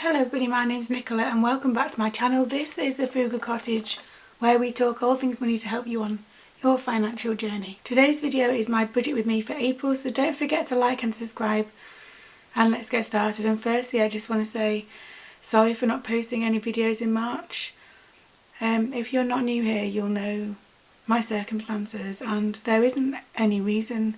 Hello everybody, my name's Nicola and welcome back to my channel. This is the Frugal Cottage, where we talk all things money to help you on your financial journey. Today's video is my budget with me for April, so don't forget to like and subscribe and let's get started. And firstly, I just want to say sorry for not posting any videos in March. If you're not new here, you'll know my circumstances and there isn't any reason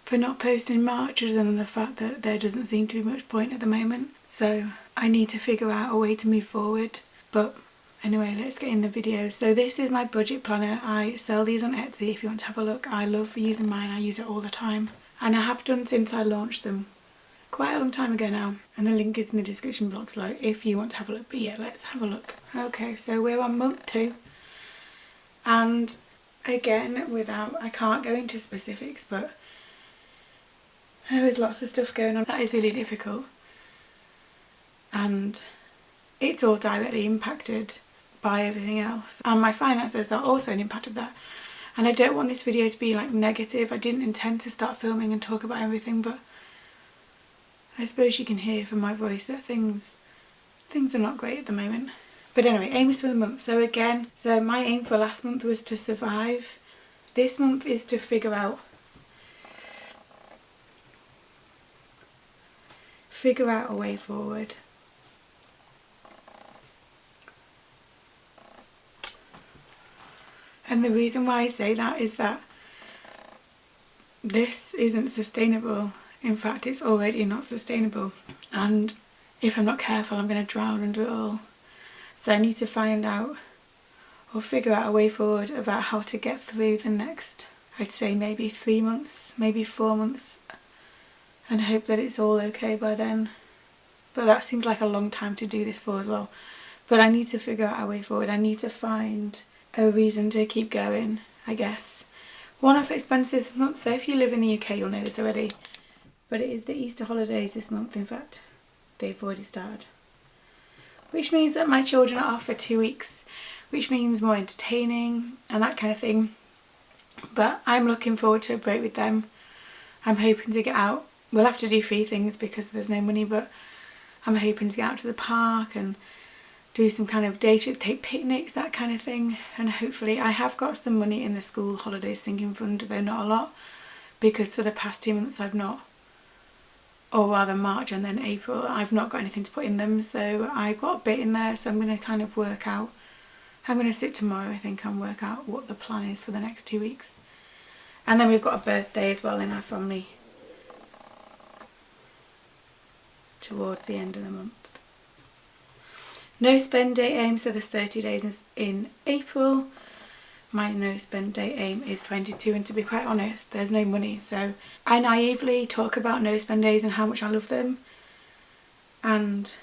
for not posting in March other than the fact that there doesn't seem to be much point at the moment. So I need to figure out a way to move forward. But anyway, let's get in the video. So this is my budget planner. I sell these on Etsy if you want to have a look. I love using mine. I use it all the time. And I have done since I launched them quite a long time ago now. And the link is in the description box below if you want to have a look. But yeah, let's have a look. Okay, so we're on month 2. And again, I can't go into specifics, but there is lots of stuff going on that is really difficult. And it's all directly impacted by everything else, and my finances are also an impact of that. And I don't want this video to be like negative. I didn't intend to start filming and talk about everything, but I suppose you can hear from my voice that things are not great at the moment. But anyway, aims for the month. So my aim for last month was to survive. This month is to figure out a way forward. And the reason why I say that is that this isn't sustainable. In fact, it's already not sustainable. And if I'm not careful, I'm going to drown under it all. So I need to find out or figure out a way forward about how to get through the next, I'd say maybe 3 months, maybe 4 months, and hope that it's all okay by then. But that seems like a long time to do this for as well. But I need to figure out a way forward. I need to find a reason to keep going, I guess. One-off expenses this month, so if you live in the UK you'll know this already, but it is the Easter holidays this month. In fact, they've already started, which means that my children are off for 2 weeks, which means more entertaining and that kind of thing. But I'm looking forward to a break with them. I'm hoping to get out. We'll have to do free things because there's no money, but I'm hoping to get out to the park and do some kind of day trips, take picnics, that kind of thing. And hopefully I have got some money in the school holiday sinking fund, though not a lot, because for the past 2 months I've not, or rather March and then April, I've not got anything to put in them. So I've got a bit in there, so I'm going to kind of work out. I'm going to sit tomorrow, I think, and work out what the plan is for the next 2 weeks. And then we've got a birthday as well in our family towards the end of the month. No spend date aim, so there's 30 days in April. My no spend date aim is 22, and to be quite honest, there's no money. So I naively talk about no spend days and how much I love them. And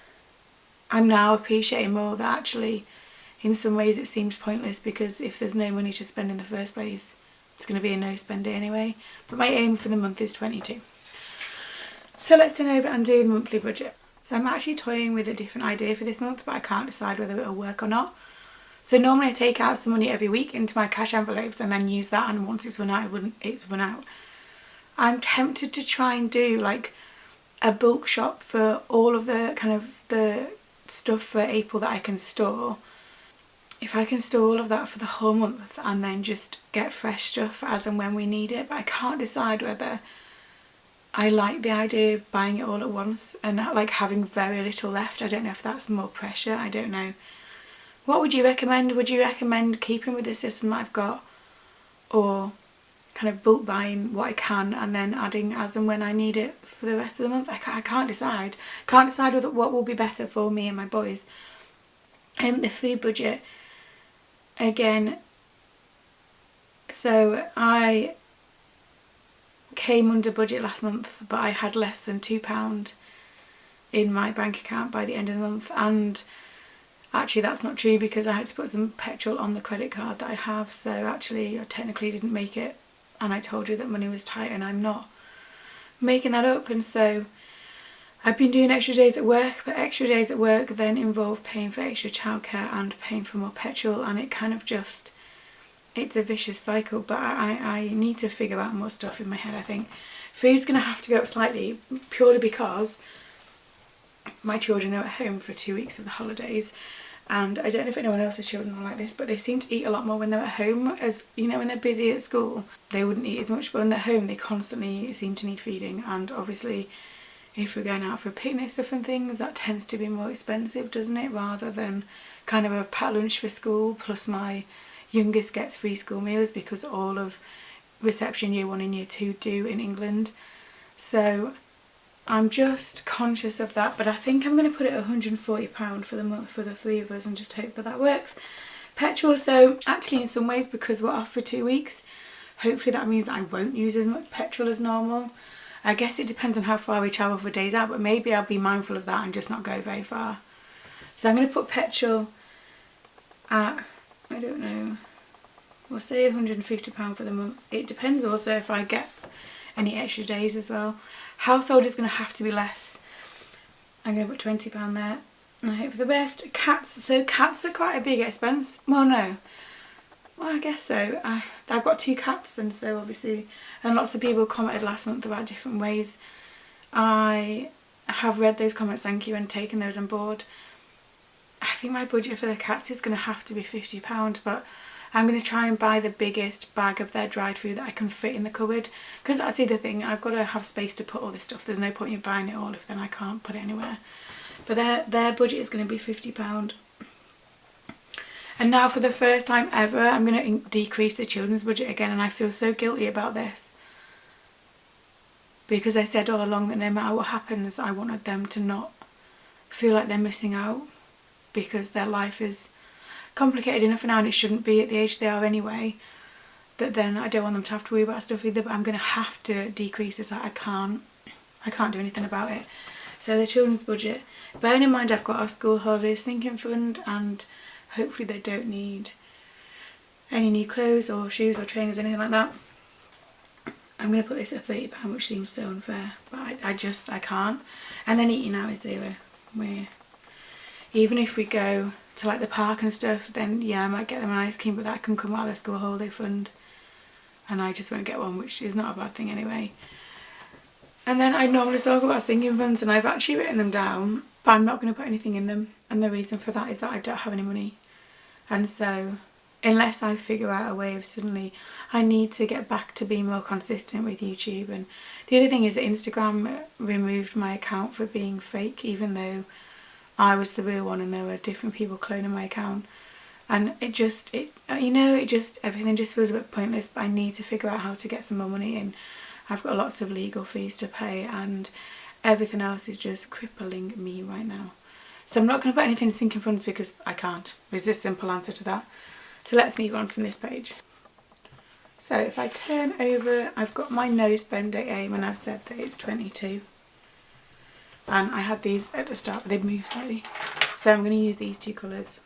I'm now appreciating more that actually in some ways it seems pointless, because if there's no money to spend in the first place, it's going to be a no spend day anyway. But my aim for the month is 22. So let's turn over and do the monthly budget. So I'm actually toying with a different idea for this month, but I can't decide whether it'll work or not. So normally I take out some money every week into my cash envelopes and then use that, and once it's run out, it's run out. I'm tempted to try and do like a bulk shop for all of the kind of the stuff for April that I can store. If I can store all of that for the whole month and then just get fresh stuff as and when we need it. But I can't decide whether I like the idea of buying it all at once and like having very little left. I don't know if that's more pressure. I don't know. What would you recommend? Would you recommend keeping with the system that I've got, or kind of bulk buying what I can and then adding as and when I need it for the rest of the month? I can't decide. Can't decide what will be better for me and my boys. The food budget, again, so I came under budget last month, but I had less than £2 in my bank account by the end of the month. And actually that's not true, because I had to put some petrol on the credit card that I have, so actually I technically didn't make it. And I told you that money was tight and I'm not making that up. And so I've been doing extra days at work, but extra days at work then involve paying for extra childcare and paying for more petrol, and it kind of just, it's a vicious cycle. But I need to figure out more stuff in my head. I think food's going to have to go up slightly, purely because my children are at home for 2 weeks of the holidays, and I don't know if anyone else's children are like this, but they seem to eat a lot more when they're at home. As you know, when they're busy at school they wouldn't eat as much, but when they're home they constantly seem to need feeding. And obviously if we're going out for picnic stuff and things, that tends to be more expensive, doesn't it, rather than kind of a packed lunch for school. Plus my youngest gets free school meals because all of reception year 1 and year 2 do in England. So I'm just conscious of that, but I think I'm going to put it £140 for the month for the 3 of us and just hope that works. Petrol, so actually in some ways, because we're off for 2 weeks, hopefully that means that I won't use as much petrol as normal. I guess it depends on how far we travel for days out, but maybe I'll be mindful of that and just not go very far. So I'm going to put petrol at, I don't know, we'll say £150 for the month. It depends also if I get any extra days as well. Household is going to have to be less. I'm going to put £20 there. I hope for the best. Cats, so cats are quite a big expense. Well, no. Well, I guess so. I've got 2 cats, and so obviously, and lots of people commented last month about different ways. I have read those comments, thank you, and taken those on board. I think my budget for the cats is going to have to be £50, but I'm going to try and buy the biggest bag of their dried food that I can fit in the cupboard, because that's the other thing, I've got to have space to put all this stuff. There's no point in buying it all if then I can't put it anywhere. But their budget is going to be £50. And now for the first time ever I'm going to decrease the children's budget again, and I feel so guilty about this. Because I said all along that no matter what happens I wanted them to not feel like they're missing out, because their life is complicated enough now and it shouldn't be at the age they are anyway, that then I don't want them to have to worry about stuff either. But I'm going to have to decrease this. I can't do anything about it. So the children's budget, bearing in mind I've got our school holidays sinking fund, and hopefully they don't need any new clothes or shoes or trainers or anything like that. I'm going to put this at £30, which seems so unfair, but I can't. And then eating out is zero. Even if we go to like the park and stuff, then yeah, I might get them an ice cream, but that can come out of their school holiday fund, and I just won't get one, which is not a bad thing anyway. And then I normally talk about sinking funds, and I've actually written them down, but I'm not going to put anything in them, and the reason for that is that I don't have any money. And so unless I figure out a way of suddenly, I need to get back to being more consistent with YouTube. And the other thing is that Instagram removed my account for being fake, even though I was the real one and there were different people cloning my account. And everything just feels a bit pointless. But I need to figure out how to get some more money in. I've got lots of legal fees to pay, and everything else is just crippling me right now. So I'm not going to put anything in sinking funds because I can't. There's a simple answer to that. So let's move on from this page. So if I turn over, I've got my no spend date aim, and I've said that it's 22. And I had these at the start, but they've moved slightly. So I'm going to use these 2 colours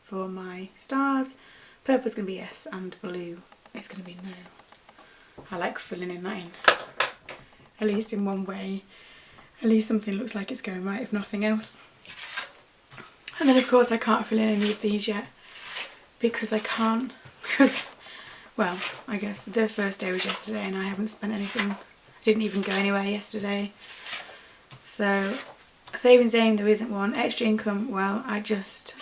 for my stars. Purple is going to be yes, and blue is going to be no. I like filling in that in, at least in one way. At least something looks like it's going right, if nothing else. And then of course I can't fill in any of these yet, because I can't, well, I guess the first day was yesterday and I haven't spent anything. I didn't even go anywhere yesterday. So savings aim, there isn't one. Extra income, well, I just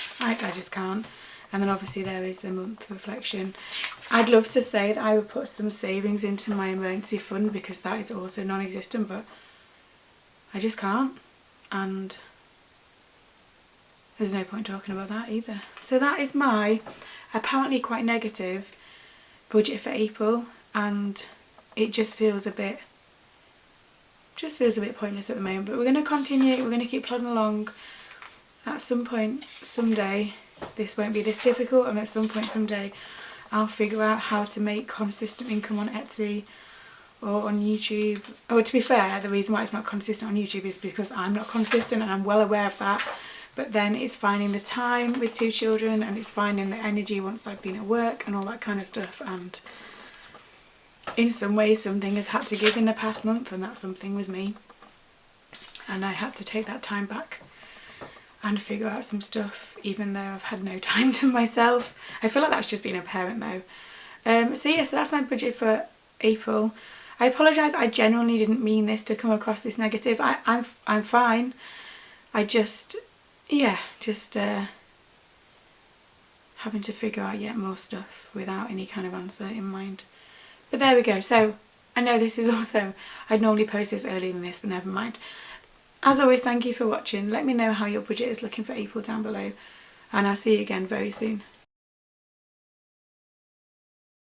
can't. And then obviously there is the month reflection. I'd love to say that I would put some savings into my emergency fund, because that is also non-existent, but I just can't, and there's no point talking about that either. So that is my apparently quite negative budget for April, and it just feels a bit pointless at the moment. But we're going to continue, we're going to keep plodding along. At some point, someday, this won't be this difficult, and at some point, someday, I'll figure out how to make consistent income on Etsy or on YouTube. Oh, to be fair, the reason why it's not consistent on YouTube is because I'm not consistent, and I'm well aware of that. But then it's finding the time with 2 children, and it's finding the energy once I've been at work and all that kind of stuff. And in some ways something has had to give in the past month, and that something was me. And I had to take that time back and figure out some stuff, even though I've had no time to myself. I feel like that's just being a parent though. So yeah, so that's my budget for April. I apologise, I genuinely didn't mean this to come across this negative. I'm fine. I just, yeah, having to figure out yet more stuff without any kind of answer in mind. But there we go. So I know this is also, I'd normally post this earlier than this, but never mind. As always, thank you for watching. Let me know how your budget is looking for April down below, and I'll see you again very soon.